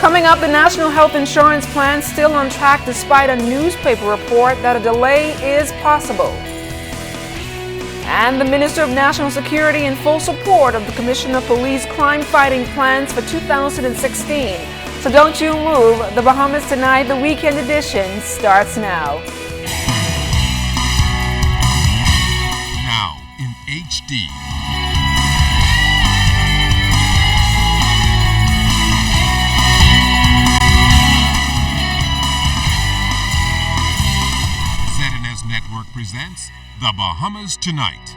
Coming up, the National Health Insurance Plan still on track despite a newspaper report that a delay is possible. And the Minister of National Security in full support of the Commissioner of Police crime-fighting plans for 2016. So don't you move. The Bahamas Tonight, the weekend edition, starts now. Now in HD. ZNS Network presents The Bahamas Tonight.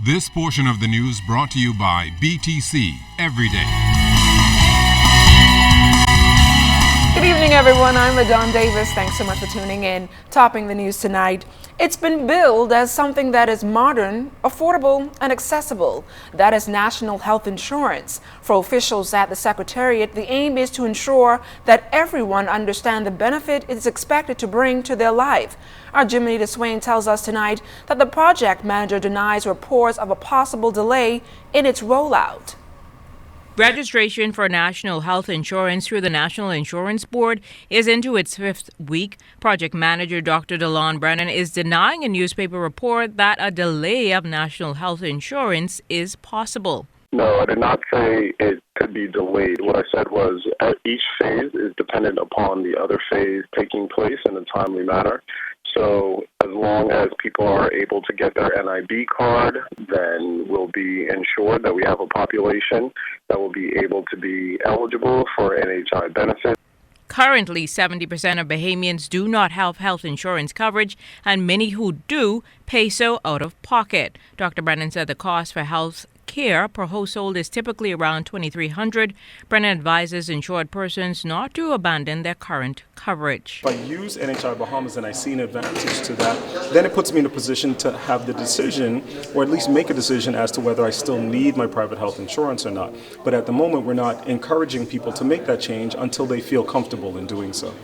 This portion of the news brought to you by BTC Everyday. Good evening, everyone. I'm LaDon Davis. Thanks so much for tuning in. Topping the news tonight. It's been billed as something that is modern, affordable, and accessible. That is national health insurance. For officials at the Secretariat, the aim is to ensure that everyone understands the benefit it is expected to bring to their life. Our Jimmy DeSwain tells us tonight that the project manager denies reports of a possible delay in its rollout. Registration for national health insurance through the National Insurance Board is into its fifth week. Project manager Dr. DeLon Brennan is denying a newspaper report that a delay of national health insurance is possible. No, I did not say it could be delayed. What I said was each phase is dependent upon the other phase taking place in a timely manner. So as long as people are able to get their NIB card, then we'll be ensured that we have a population that will be able to be eligible for NHI benefits. Currently, 70% of Bahamians do not have health insurance coverage, and many who do pay so out of pocket. Dr. Brennan said the cost for health care per household is typically around $2,300. Brennan advises insured persons not to abandon their current coverage. If I use NHI Bahamas and I see an advantage to that, then it puts me in a position to have the decision, or at least make a decision as to whether I still need my private health insurance or not. But at the moment, we're not encouraging people to make that change until they feel comfortable in doing so.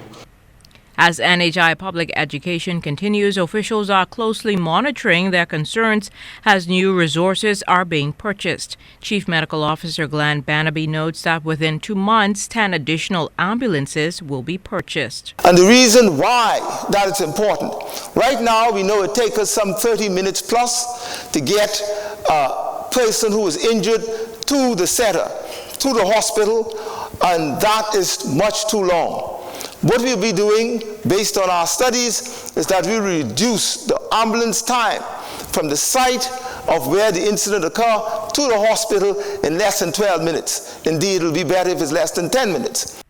As NHI public education continues, officials are closely monitoring their concerns as new resources are being purchased. Chief Medical Officer Glenn Bannaby notes that within 2 months, 10 additional ambulances will be purchased. And the reason why that is important, right now we know it takes us some 30 minutes plus to get a person who is injured to the center, to the hospital, and that is much too long. What we'll be doing, based on our studies, is that we reduce the ambulance time from the site of where the incident occurred to the hospital in less than 12 minutes. Indeed, it'll be better if it's less than 10 minutes.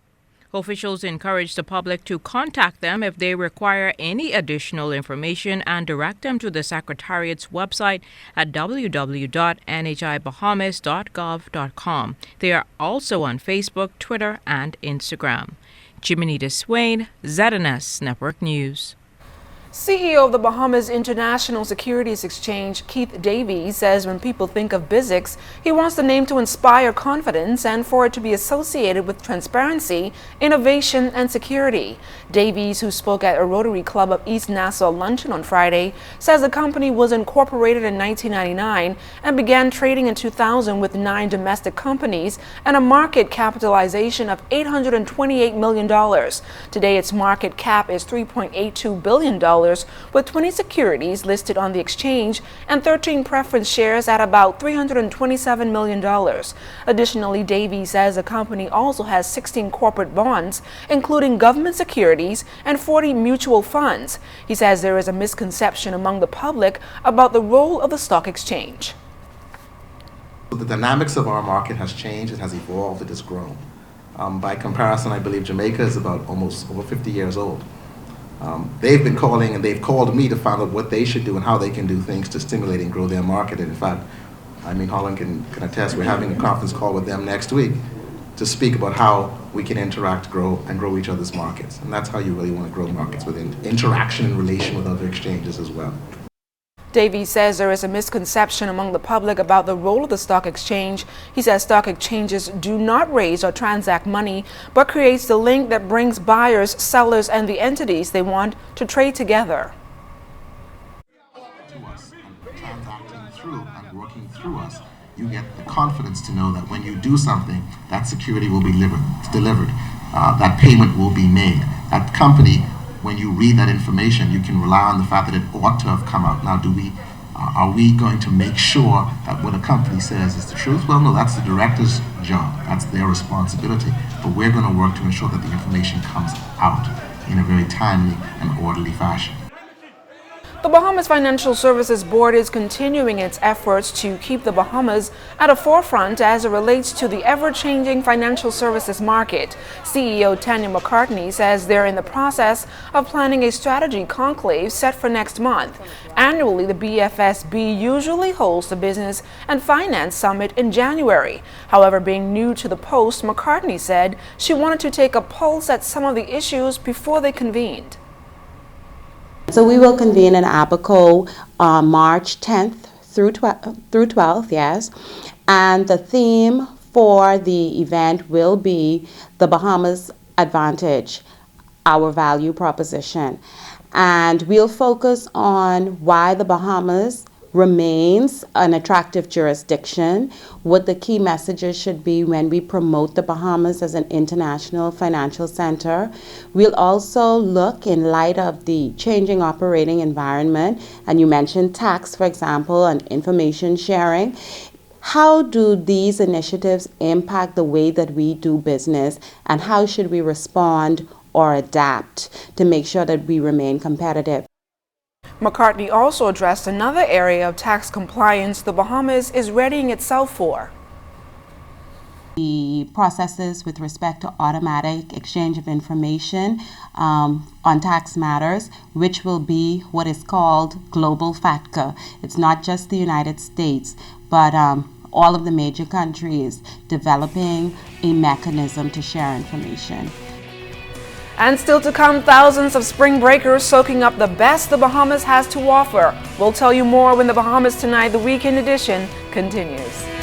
Officials encourage the public to contact them if they require any additional information and direct them to the Secretariat's website at www.nhibahamas.gov.com. They are also on Facebook, Twitter, and Instagram. Jimmy DeSwain, ZNS Network News. CEO of the Bahamas International Securities Exchange, Keith Davies, says when people think of BIZIX, he wants the name to inspire confidence and for it to be associated with transparency, innovation, and security. Davies, who spoke at a Rotary Club of East Nassau luncheon on Friday, says the company was incorporated in 1999 and began trading in 2000 with 9 domestic companies and a market capitalization of $828 million. Today, its market cap is $3.82 billion. With 20 securities listed on the exchange and 13 preference shares at about $327 million. Additionally, Davies says the company also has 16 corporate bonds, including government securities and 40 mutual funds. He says there is a misconception among the public about the role of the stock exchange. The dynamics of our market has changed, it has evolved, it has grown. By comparison, I believe Jamaica is about almost over 50 years old. They've been calling and they've called me to find out what they should do and how they can do things to stimulate and grow their market. And in fact, Holland can attest, we're having a conference call with them next week to speak about how we can interact, grow each other's markets. And that's how you really want to grow markets, with interaction and relation with other exchanges as well. Davies says there is a misconception among the public about the role of the stock exchange. He says stock exchanges do not raise or transact money, but creates the link that brings buyers, sellers, and the entities they want to trade together. To us and transacting through and working through us you get the confidence to know that when you do something, that security will be delivered, that payment will be made. That company, when you read that information, you can rely on the fact that it ought to have come out. Now, are we going to make sure that what a company says is the truth? Well, no, that's the director's job. That's their responsibility. But we're going to work to ensure that the information comes out in a very timely and orderly fashion. The Bahamas Financial Services Board is continuing its efforts to keep the Bahamas at a forefront as it relates to the ever-changing financial services market. CEO Tanya McCartney says they're in the process of planning a strategy conclave set for next month. Annually, the BFSB usually holds the Business and Finance Summit in January. However, being new to the post, McCartney said she wanted to take a pulse at some of the issues before they convened. So we will convene in Abaco March 10th through 12th, yes. And the theme for the event will be the Bahamas Advantage, our value proposition. And we'll focus on why the Bahamas remains an attractive jurisdiction, what the key messages should be when we promote the Bahamas as an international financial center. We'll also look in light of the changing operating environment, and you mentioned tax, for example, and information sharing. How do these initiatives impact the way that we do business, and how should we respond or adapt to make sure that we remain competitive? McCartney also addressed another area of tax compliance the Bahamas is readying itself for. The processes with respect to automatic exchange of information on tax matters, which will be what is called global FATCA. It's not just the United States, but all of the major countries developing a mechanism to share information. And still to come, thousands of spring breakers soaking up the best the Bahamas has to offer. We'll tell you more when the Bahamas Tonight, the weekend edition, continues.